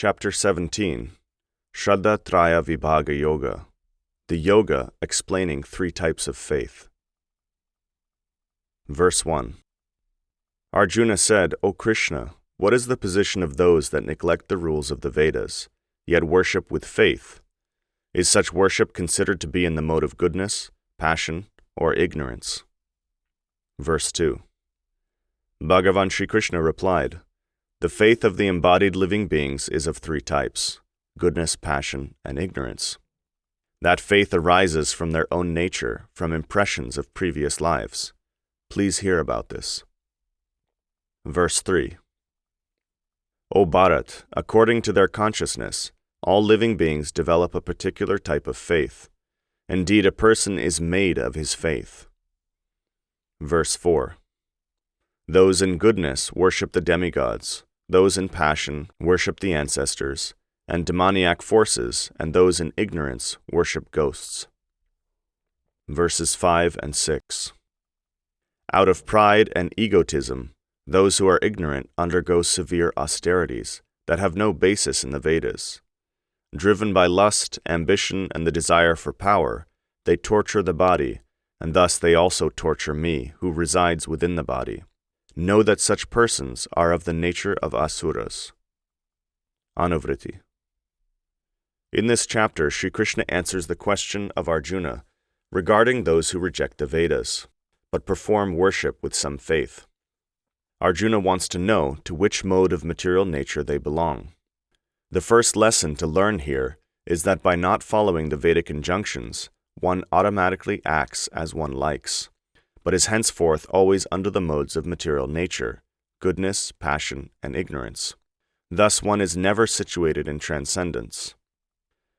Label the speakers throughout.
Speaker 1: Chapter 17, Śraddhā-Traya Vibhāga Yoga, the Yoga explaining three types of faith. Verse 1. Arjuna said, O Kṛṣṇa, what is the position of those that neglect the rules of the Vedas, yet worship with faith? Is such worship considered to be in the mode of goodness, passion, or ignorance? Verse 2. Bhagavan Sri Kṛṣṇa replied, the faith of the embodied living beings is of three types: goodness, passion, and ignorance. That faith arises from their own nature, from impressions of previous lives. Please hear about this. Verse 3. O Bharat, according to their consciousness, all living beings develop a particular type of faith. Indeed, a person is made of his faith. Verse 4. Those in goodness worship the demigods, those in passion worship the ancestors, and demoniac forces, and those in ignorance worship ghosts. Verses 5 and 6. Out of pride and egotism, those who are ignorant undergo severe austerities that have no basis in the Vedas. Driven by lust, ambition, and the desire for power, they torture the body, and thus they also torture me, who resides within the body. Know that such persons are of the nature of asuras. Anuvrtti. In this chapter, Sri Kṛṣṇa answers the question of Arjuna regarding those who reject the Vedas, but perform worship with some faith. Arjuna wants to know to which mode of material nature they belong. The first lesson to learn here is that by not following the Vedic injunctions, one automatically acts as one likes, but is henceforth always under the modes of material nature, goodness, passion, and ignorance. Thus one is never situated in transcendence.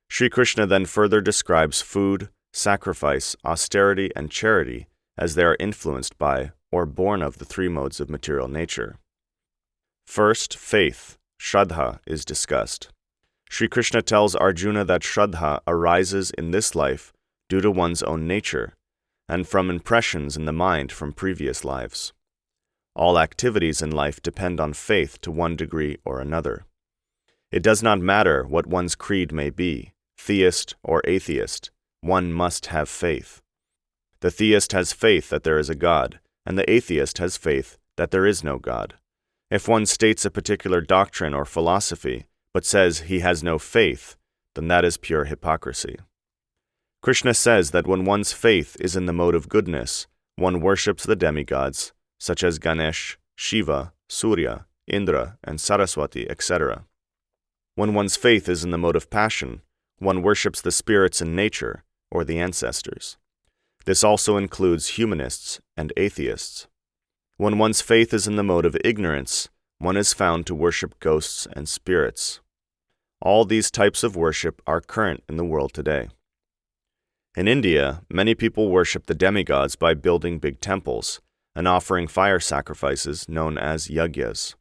Speaker 1: Sri Kṛṣṇa then further describes food, sacrifice, austerity, and charity as they are influenced by or born of the three modes of material nature. First, faith, Śraddhā, is discussed. Sri Kṛṣṇa tells Arjuna that Śraddhā arises in this life due to one's own nature, and from impressions in the mind from previous lives. All activities in life depend on faith to one degree or another. It does not matter what one's creed may be, theist or atheist, one must have faith. The theist has faith that there is a God, and the atheist has faith that there is no God. If one states a particular doctrine or philosophy, but says he has no faith, then that is pure hypocrisy. Kṛṣṇa says that when one's faith is in the mode of goodness, one worships the demigods, such as Ganesh, Shiva, Surya, Indra, and Saraswati, etc. When one's faith is in the mode of passion, one worships the spirits in nature, or the ancestors. This also includes humanists and atheists. When one's faith is in the mode of ignorance, one is found to worship ghosts and spirits. All these types of worship are current in the world today. In India, many people worship the demigods by building big temples and offering fire sacrifices known as yagyas.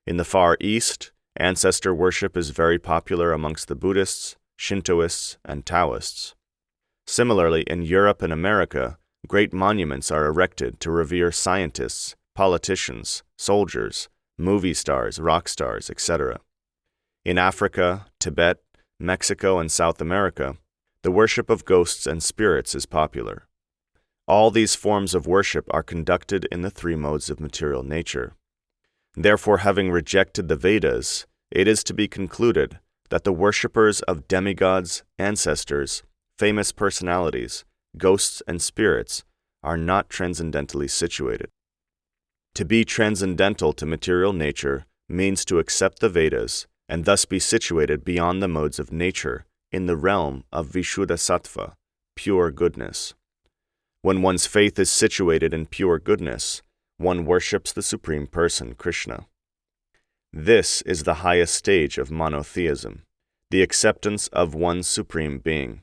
Speaker 1: In the Far East, ancestor worship is very popular amongst the Buddhists, Shintoists, and Taoists. Similarly, in Europe and America, great monuments are erected to revere scientists, politicians, soldiers, movie stars, rock stars, etc. In Africa, Tibet, Mexico, and South America, the worship of ghosts and spirits is popular. All these forms of worship are conducted in the three modes of material nature. Therefore, having rejected the Vedas, it is to be concluded that the worshippers of demigods, ancestors, famous personalities, ghosts, and spirits are not transcendentally situated. To be transcendental to material nature means to accept the Vedas and thus be situated beyond the modes of nature in the realm of Vishuddha Sattva, pure goodness. When one's faith is situated in pure goodness, one worships the Supreme Person, Kṛṣṇa. This is the highest stage of monotheism, the acceptance of one Supreme Being.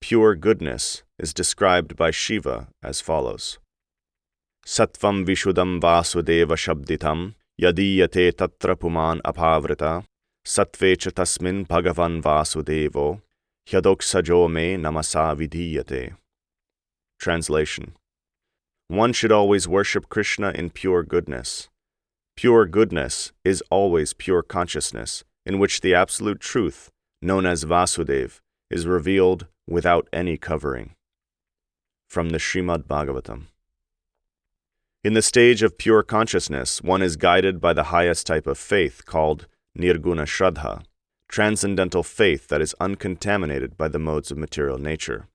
Speaker 1: Pure goodness is described by Shiva as follows. Sattvam Vishuddham Vasudeva Shabditam Yadiyate Tatra Puman Aphavrita Sattve cha tasmin Bhagavan Vasudevo Hyadoksajo me namasa vidhiyate. Translation. One should always worship Kṛṣṇa in pure goodness. Pure goodness is always pure consciousness in which the absolute truth, known as Vasudeva, is revealed without any covering. From the Srimad Bhagavatam. In the stage of pure consciousness, one is guided by the highest type of faith called Nirguna Śraddhā, transcendental faith that is uncontaminated by the modes of material nature.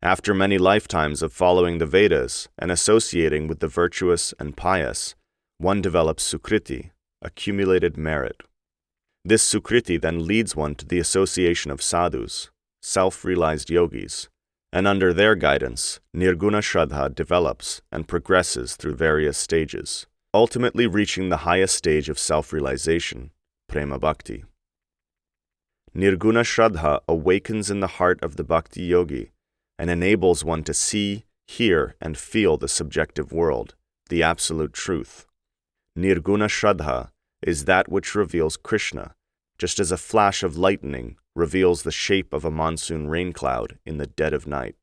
Speaker 1: After many lifetimes of following the Vedas and associating with the virtuous and pious, one develops Sukriti, accumulated merit. This Sukriti then leads one to the association of sadhus, self-realized yogis, and under their guidance, Nirguna Śraddhā develops and progresses through various stages, ultimately reaching the highest stage of self-realization, Prema Bhakti. Nirguna Śraddhā awakens in the heart of the Bhakti yogi and enables one to see, hear, and feel the subjective world, the absolute truth. Nirguna Śraddhā is that which reveals Kṛṣṇa, just as a flash of lightning reveals the shape of a monsoon rain cloud in the dead of night.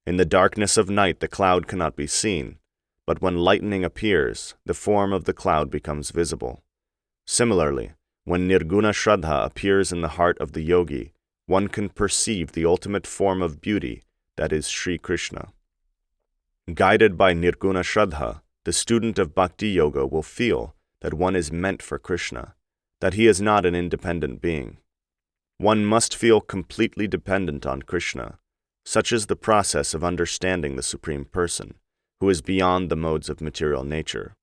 Speaker 1: In the darkness of night the cloud cannot be seen, but when lightning appears, the form of the cloud becomes visible. Similarly, when Nirguna Śraddhā appears in the heart of the yogi, one can perceive the ultimate form of beauty, that is Sri Kṛṣṇa. Guided by Nirguna Śraddhā, the student of Bhakti Yoga will feel that one is meant for Kṛṣṇa, that he is not an independent being. One must feel completely dependent on Kṛṣṇa. Such is the process of understanding the Supreme Person, who is beyond the modes of material nature.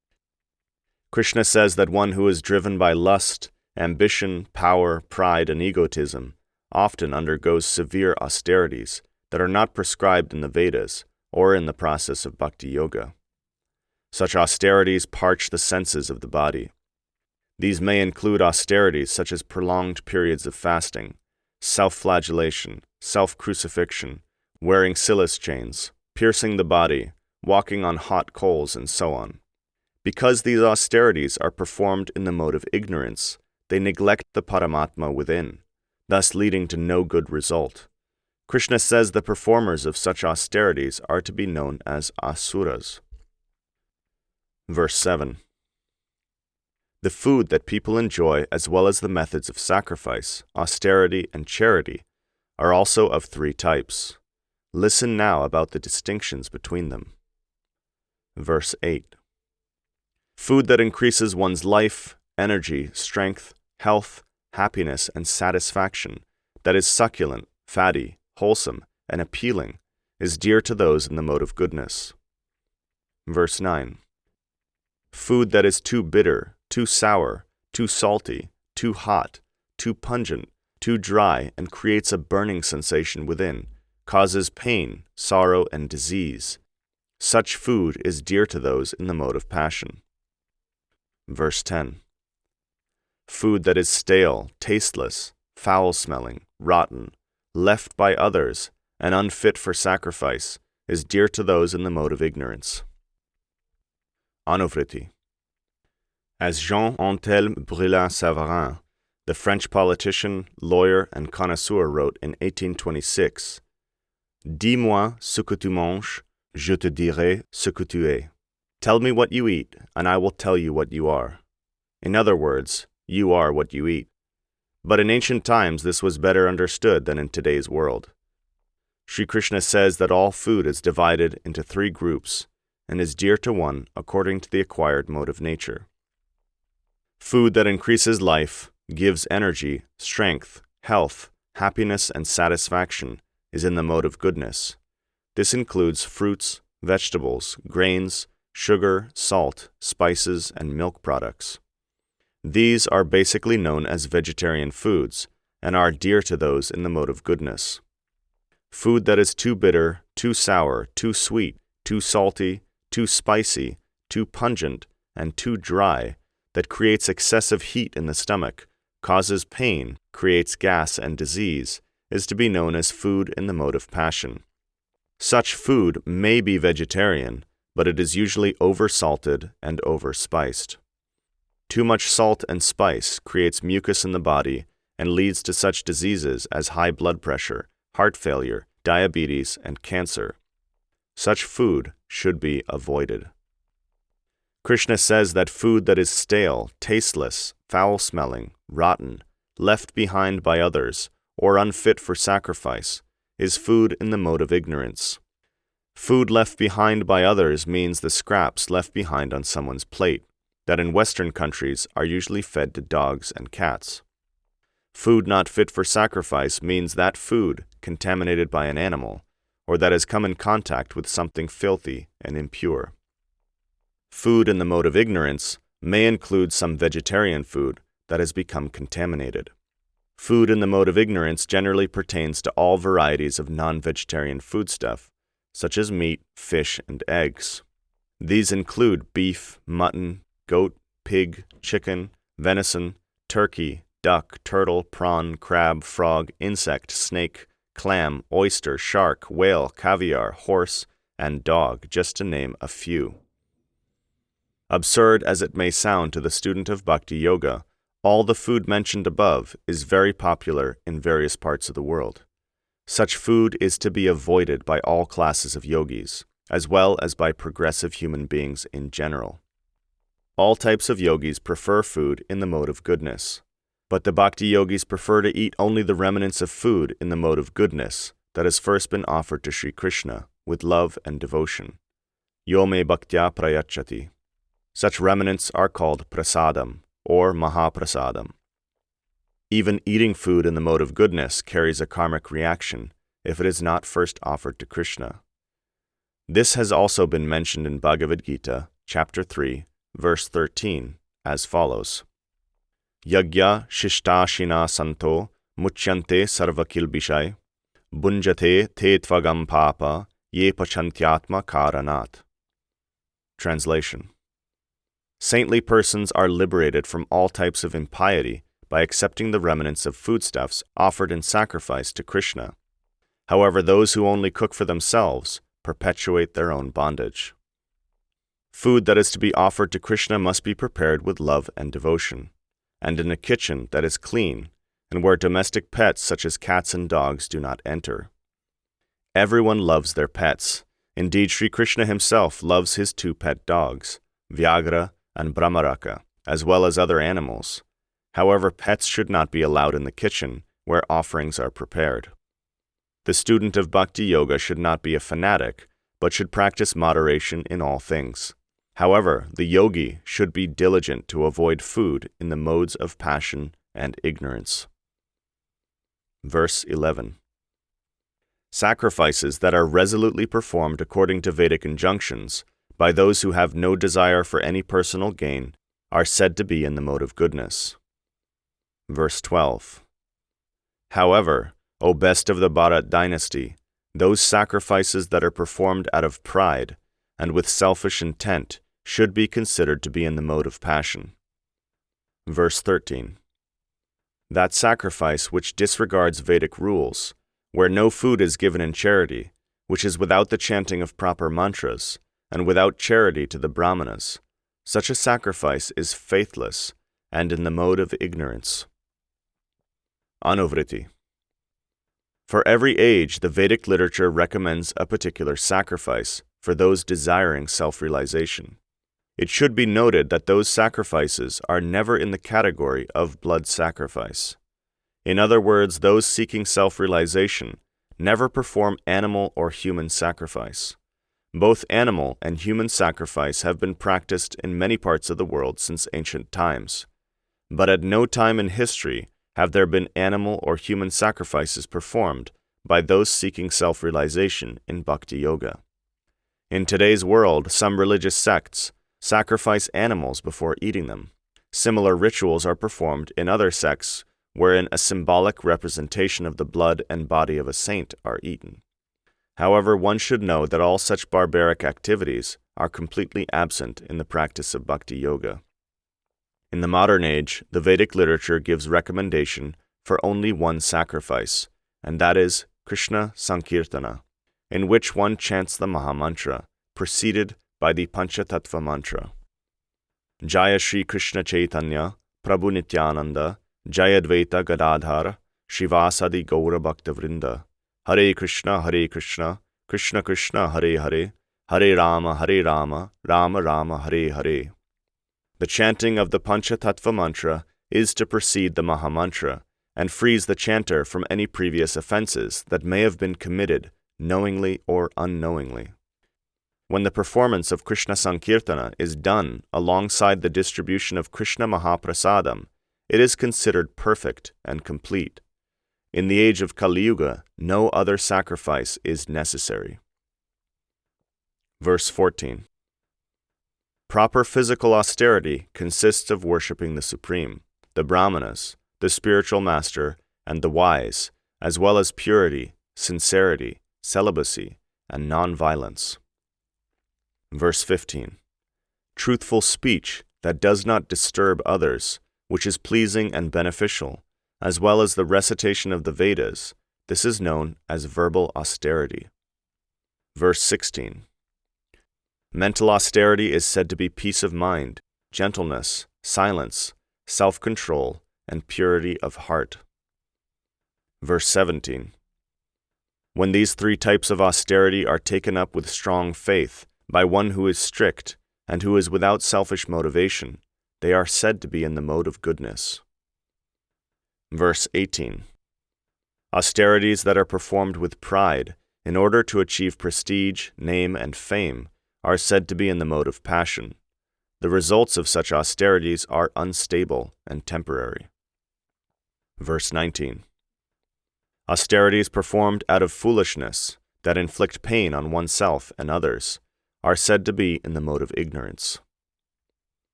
Speaker 1: Kṛṣṇa says that one who is driven by lust, ambition, power, pride, and egotism often undergoes severe austerities that are not prescribed in the Vedas or in the process of Bhakti Yoga. Such austerities parch the senses of the body. These may include austerities such as prolonged periods of fasting, self-flagellation, self-crucifixion, wearing silas chains, piercing the body, walking on hot coals, and so on. Because these austerities are performed in the mode of ignorance, they neglect the Paramatma within, thus leading to no good result. Kṛṣṇa says the performers of such austerities are to be known as asuras. Verse 7. The food that people enjoy, as well as the methods of sacrifice, austerity, and charity, are also of three types. Listen now about the distinctions between them. Verse 8. Food that increases one's life, energy, strength, health, happiness, and satisfaction, that is succulent, fatty, wholesome, and appealing, is dear to those in the mode of goodness. Verse 9. Food that is too bitter, too sour, too salty, too hot, too pungent, too dry, and creates a burning sensation within, causes pain, sorrow, and disease. Such food is dear to those in the mode of passion. Verse 10. Food that is stale, tasteless, foul-smelling, rotten, left by others, and unfit for sacrifice, is dear to those in the mode of ignorance. Anuvrtti. As Jean-Antelme Brillat-Savarin, the French politician, lawyer, and connoisseur wrote in 1826, Dis-moi ce que tu manges, je te dirai ce que tu es. Tell me what you eat, and I will tell you what you are. In other words, you are what you eat. But in ancient times this was better understood than in today's world. Sri Kṛṣṇa says that all food is divided into three groups, and is dear to one according to the acquired mode of nature. Food that increases life, gives energy, strength, health, happiness, and satisfaction is in the mode of goodness. This includes fruits, vegetables, grains, sugar, salt, spices, and milk products. These are basically known as vegetarian foods and are dear to those in the mode of goodness. Food that is too bitter, too sour, too sweet, too salty, too spicy, too pungent, and too dry, that creates excessive heat in the stomach, causes pain, creates gas and disease, is to be known as food in the mode of passion. Such food may be vegetarian, but it is usually over-salted and over-spiced. Too much salt and spice creates mucus in the body and leads to such diseases as high blood pressure, heart failure, diabetes, and cancer. Such food should be avoided. Kṛṣṇa says that food that is stale, tasteless, foul-smelling, rotten, left behind by others, or unfit for sacrifice, is food in the mode of ignorance. Food left behind by others means the scraps left behind on someone's plate, that in Western countries are usually fed to dogs and cats. Food not fit for sacrifice means that food contaminated by an animal, or that has come in contact with something filthy and impure. Food in the mode of ignorance may include some vegetarian food that has become contaminated. Food in the mode of ignorance generally pertains to all varieties of non-vegetarian foodstuff, such as meat, fish, and eggs. These include beef, mutton, goat, pig, chicken, venison, turkey, duck, turtle, prawn, crab, frog, insect, snake, clam, oyster, shark, whale, caviar, horse, and dog, just to name a few. Absurd as it may sound to the student of Bhakti Yoga, all the food mentioned above is very popular in various parts of the world. Such food is to be avoided by all classes of yogis, as well as by progressive human beings in general. All types of yogis prefer food in the mode of goodness, but the Bhakti yogis prefer to eat only the remnants of food in the mode of goodness that has first been offered to Sri Kṛṣṇa with love and devotion. Yo me bhaktya prayachati. Such remnants are called prasadam, or mahaprasadam. Even eating food in the mode of goodness carries a karmic reaction if it is not first offered to Kṛṣṇa. This has also been mentioned in Bhagavad-gītā, chapter 3, verse 13, as follows. Yagya shishtashina santo muchyante sarvakilbishai bunjate te tvagam papa ye pachantyatma karanat. Translation. Saintly persons are liberated from all types of impiety by accepting the remnants of foodstuffs offered in sacrifice to Kṛṣṇa. However, those who only cook for themselves perpetuate their own bondage. Food that is to be offered to Kṛṣṇa must be prepared with love and devotion, and in a kitchen that is clean and where domestic pets such as cats and dogs do not enter. Everyone loves their pets. Indeed, Sri Kṛṣṇa himself loves his 2 pet dogs, Vyagra and Brahmaraka, as well as other animals. However, pets should not be allowed in the kitchen where offerings are prepared. The student of Bhakti Yoga should not be a fanatic, but should practice moderation in all things. However, the yogi should be diligent to avoid food in the modes of passion and ignorance. Verse 11. Sacrifices that are resolutely performed according to Vedic injunctions by those who have no desire for any personal gain are said to be in the mode of goodness. Verse 12. However, O best of the Bharat dynasty, those sacrifices that are performed out of pride and with selfish intent should be considered to be in the mode of passion. Verse 13. That sacrifice which disregards Vedic rules, where no food is given in charity, which is without the chanting of proper mantras, and without charity to the brahmanas, such a sacrifice is faithless and in the mode of ignorance. Anuvrtti. For every age, the Vedic literature recommends a particular sacrifice for those desiring self-realization. It should be noted that those sacrifices are never in the category of blood sacrifice. In other words, those seeking self-realization never perform animal or human sacrifice. Both animal and human sacrifice have been practiced in many parts of the world since ancient times, but at no time in history have there been animal or human sacrifices performed by those seeking self-realization in Bhakti Yoga. In today's world, some religious sects sacrifice animals before eating them. Similar rituals are performed in other sects wherein a symbolic representation of the blood and body of a saint are eaten. However, one should know that all such barbaric activities are completely absent in the practice of Bhakti Yoga. In the modern age, the Vedic literature gives recommendation for only one sacrifice, and that is Krishna Sankirtana, in which one chants the Mahamantra, preceded by the Panchatattva mantra. Jaya Shri Krishna Chaitanya, Prabhu Nityananda, Jayadvaita Gadadhara, Shivasadi Gaura Bhaktavrinda, Hare Krishna, Krishna Krishna, Hare Hare, Hare Rama, Rama Rama, Hare Hare. The chanting of the Panchatattva mantra is to precede the Mahamantra and frees the chanter from any previous offenses that may have been committed knowingly or unknowingly. When the performance of Krishna Sankirtana is done alongside the distribution of Krishna Mahaprasadam, it is considered perfect and complete. In the age of Kali Yuga, no other sacrifice is necessary. Verse 14. Proper physical austerity consists of worshipping the Supreme, the Brahmanas, the spiritual master, and the wise, as well as purity, sincerity, celibacy, and non-violence. Verse 15. Truthful speech that does not disturb others, which is pleasing and beneficial, as well as the recitation of the Vedas, this is known as verbal austerity. Verse 16. Mental austerity is said to be peace of mind, gentleness, silence, self-control, and purity of heart. Verse 17. When these three types of austerity are taken up with strong faith by one who is strict and who is without selfish motivation, they are said to be in the mode of goodness. Verse 18. Austerities that are performed with pride in order to achieve prestige, name, and fame are said to be in the mode of passion. The results of such austerities are unstable and temporary. Verse 19. Austerities performed out of foolishness that inflict pain on oneself and others are said to be in the mode of ignorance.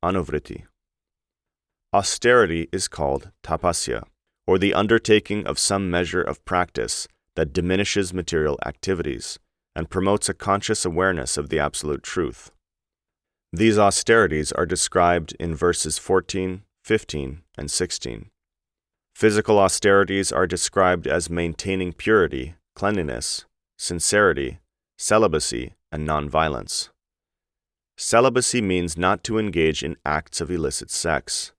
Speaker 1: Anuvrtti. Austerity is called tapasya, or the undertaking of some measure of practice that diminishes material activities and promotes a conscious awareness of the absolute truth. These austerities are described in verses 14, 15, and 16. Physical austerities are described as maintaining purity, cleanliness, sincerity, celibacy, and non-violence. Celibacy means not to engage in acts of illicit sex,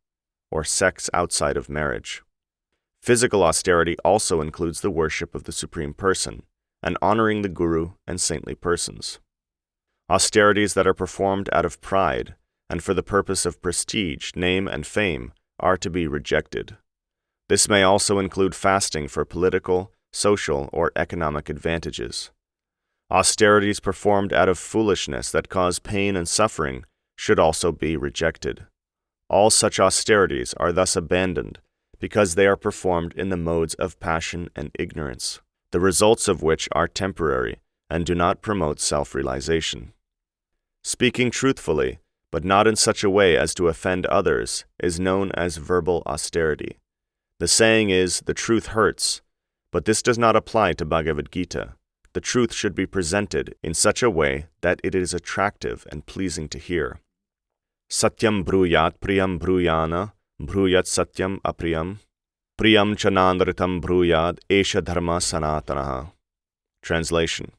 Speaker 1: or sex outside of marriage. Physical austerity also includes the worship of the Supreme Person, and honoring the Guru and saintly persons. Austerities that are performed out of pride and for the purpose of prestige, name, and fame are to be rejected. This may also include fasting for political, social, or economic advantages. Austerities performed out of foolishness that cause pain and suffering should also be rejected. All such austerities are thus abandoned because they are performed in the modes of passion and ignorance, the results of which are temporary and do not promote self-realization. Speaking truthfully, but not in such a way as to offend others, is known as verbal austerity. The saying is, "The truth hurts," but this does not apply to Bhagavad-gītā. The truth should be presented in such a way that it is attractive and pleasing to hear. Satyam brūyat priyam brūyana, brūyat satyam apriyam, priyam chanandritam brūyad, esha dharma sanatanaha. Translation.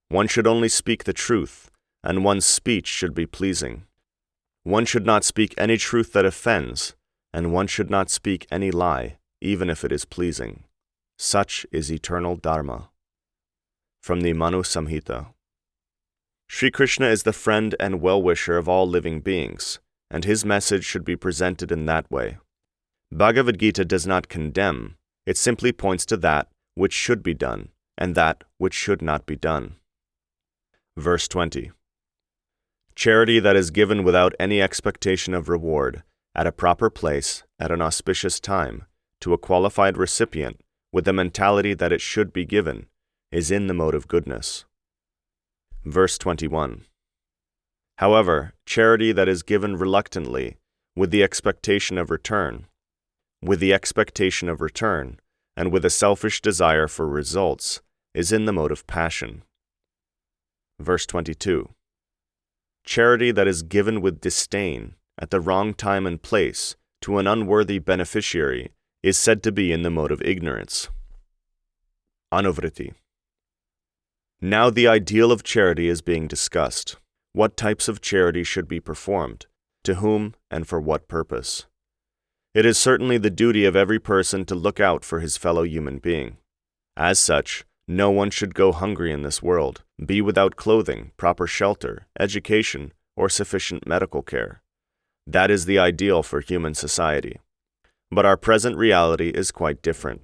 Speaker 1: One should only speak the truth, and one's speech should be pleasing. One should not speak any truth that offends, and one should not speak any lie, even if it is pleasing. Such is eternal dharma. From the Manu Samhita. Sri Kṛṣna is the friend and well-wisher of all living beings, and his message should be presented in that way. Bhagavad-gītā does not condemn, it simply points to that which should be done, and that which should not be done. Verse 20. Charity that is given without any expectation of reward, at a proper place, at an auspicious time, to a qualified recipient, with the mentality that it should be given, is in the mode of goodness. Verse 21. However, charity that is given reluctantly, with the expectation of return, and with a selfish desire for results, is in the mode of passion. Verse 22. Charity that is given with disdain, at the wrong time and place, to an unworthy beneficiary, is said to be in the mode of ignorance. Anuvrtti. Now the ideal of charity is being discussed. What types of charity should be performed, to whom, and for what purpose? It is certainly the duty of every person to look out for his fellow human being. As such, no one should go hungry in this world, be without clothing, proper shelter, education, or sufficient medical care. That is the ideal for human society. But our present reality is quite different.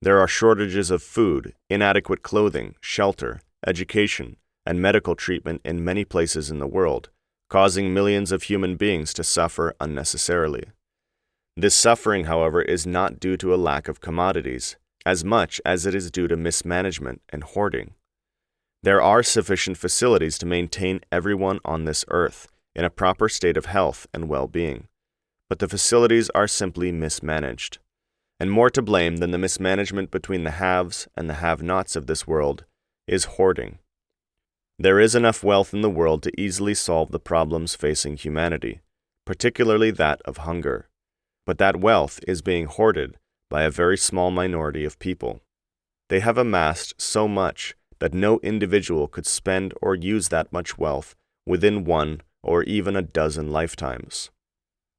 Speaker 1: There are shortages of food, inadequate clothing, shelter, education, and medical treatment in many places in the world, causing millions of human beings to suffer unnecessarily. This suffering, however, is not due to a lack of commodities, as much as it is due to mismanagement and hoarding. There are sufficient facilities to maintain everyone on this earth in a proper state of health and well-being, but the facilities are simply mismanaged. And more to blame than the mismanagement between the haves and the have-nots of this world is hoarding. There is enough wealth in the world to easily solve the problems facing humanity, particularly that of hunger. But that wealth is being hoarded by a very small minority of people. They have amassed so much that no individual could spend or use that much wealth within 1 or even a dozen lifetimes.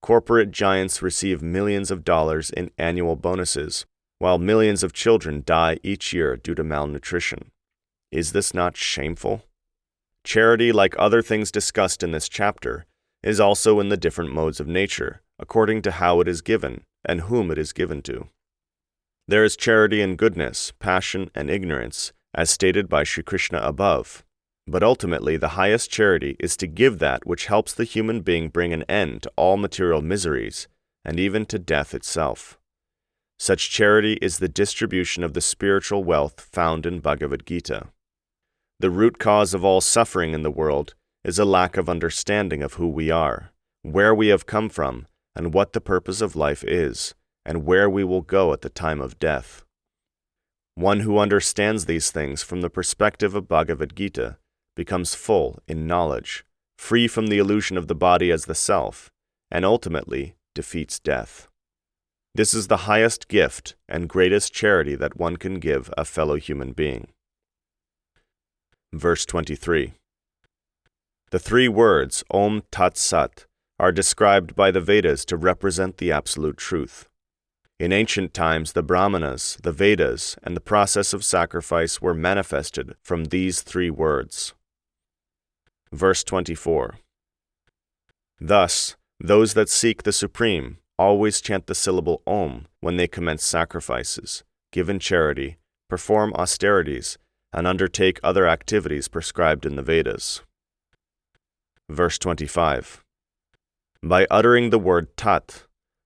Speaker 1: Corporate giants receive millions of dollars in annual bonuses, while millions of children die each year due to malnutrition. Is this not shameful? Charity, like other things discussed in this chapter, is also in the different modes of nature, according to how it is given and whom it is given to. There is charity in goodness, passion, and ignorance, as stated by Sri Kṛṣṇa above. But ultimately, the highest charity is to give that which helps the human being bring an end to all material miseries, and even to death itself. Such charity is the distribution of the spiritual wealth found in Bhagavad-gītā. The root cause of all suffering in the world is a lack of understanding of who we are, where we have come from, and what the purpose of life is, and where we will go at the time of death. One who understands these things from the perspective of Bhagavad-gītā becomes full in knowledge, free from the illusion of the body as the self, and ultimately defeats death. This is the highest gift and greatest charity that one can give a fellow human being. Verse 23. The 3 words, Om Tat Sat, are described by the Vedas to represent the absolute truth. In ancient times, the Brahmanas, the Vedas, and the process of sacrifice were manifested from these 3 words. Verse 24. Thus, those that seek the Supreme always chant the syllable Om when they commence sacrifices, give in charity, perform austerities, and undertake other activities prescribed in the Vedas. Verse 25. By uttering the word Tat,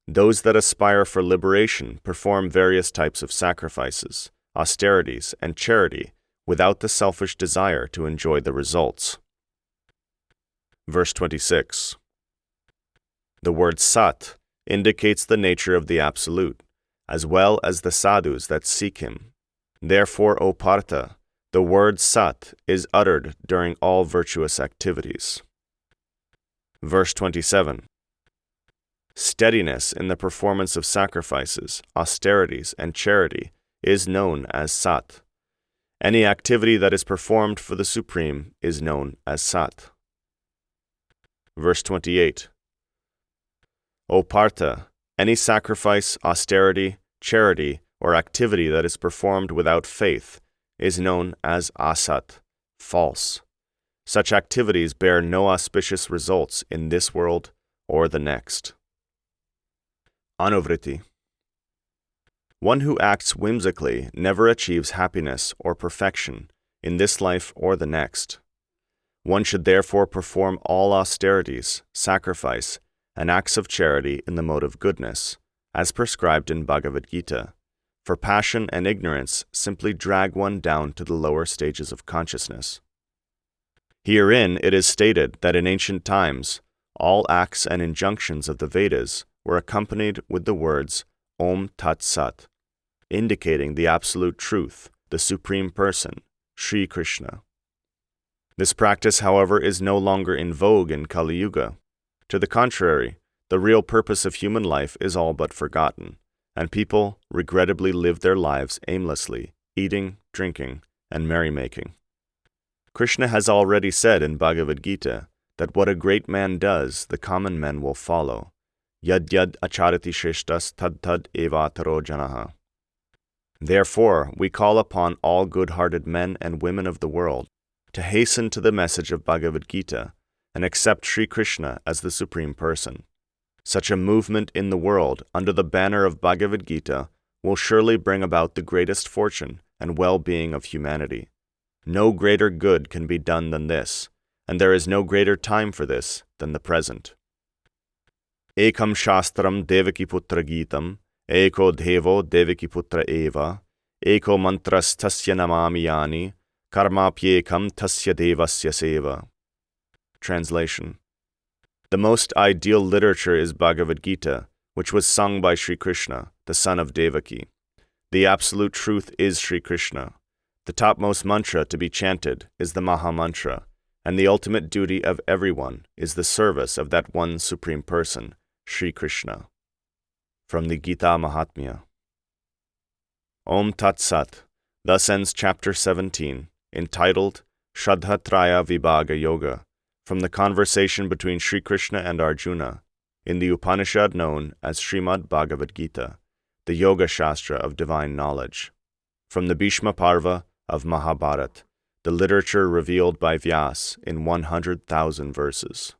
Speaker 1: those that aspire for liberation perform various types of sacrifices, austerities, and charity without the selfish desire to enjoy the results. Verse 26. The word Sat indicates the nature of the Absolute, as well as the sadhus that seek him. Therefore, O Partha, the word Sat is uttered during all virtuous activities. Verse 27. Steadiness in the performance of sacrifices, austerities, and charity is known as Sat. Any activity that is performed for the Supreme is known as Sat. Verse 28. O Partha, any sacrifice, austerity, charity, or activity that is performed without faith is known as Asat, false. Such activities bear no auspicious results in this world or the next. Anuvrtti. One who acts whimsically never achieves happiness or perfection in this life or the next. One should therefore perform all austerities, sacrifice, and acts of charity in the mode of goodness, as prescribed in Bhagavad-gītā, for passion and ignorance simply drag one down to the lower stages of consciousness. Herein it is stated that in ancient times, all acts and injunctions of the Vedas were accompanied with the words Om Tat Sat, indicating the absolute truth, the Supreme Person, Sri Kṛṣṇa. This practice, however, is no longer in vogue in Kali Yuga. To the contrary, the real purpose of human life is all but forgotten, and people regrettably live their lives aimlessly, eating, drinking, and merrymaking. Kṛṣṇa has already said in Bhagavad-gītā that what a great man does, the common men will follow. Yad yad acharati shreshtas tad tad evataro janaha. Therefore, we call upon all good-hearted men and women of the world to hasten to the message of Bhagavad-gītā and accept Sri Kṛṣṇa as the Supreme Person. Such a movement in the world under the banner of Bhagavad-gītā will surely bring about the greatest fortune and well-being of humanity. No greater good can be done than this, and there is no greater time for this than the present. Ekam shastram Devakiputra Gītam, eko devo Devakiputra eva, eko mantras tasya namami yani, karmapyekam tasya devasya seva. Translation. The most ideal literature is Bhagavad-gītā, which was sung by Sri Kṛṣṇa, the son of Devaki. The absolute truth is Sri Kṛṣṇa. The topmost mantra to be chanted is the Maha Mantra, and the ultimate duty of everyone is the service of that one Supreme Person, Sri Kṛṣṇa. From the Gita Mahatmya. Om Tat Sat. Thus ends Chapter 17, entitled Śraddhā-Traya Vibhāga Yoga, from the conversation between Sri Kṛṣṇa and Arjuna, in the Upanishad known as Srimad Bhagavad-gītā, the Yoga Shastra of divine knowledge. From the Bhishma Parva of Mahabharata, the literature revealed by Vyas in 100,000 verses.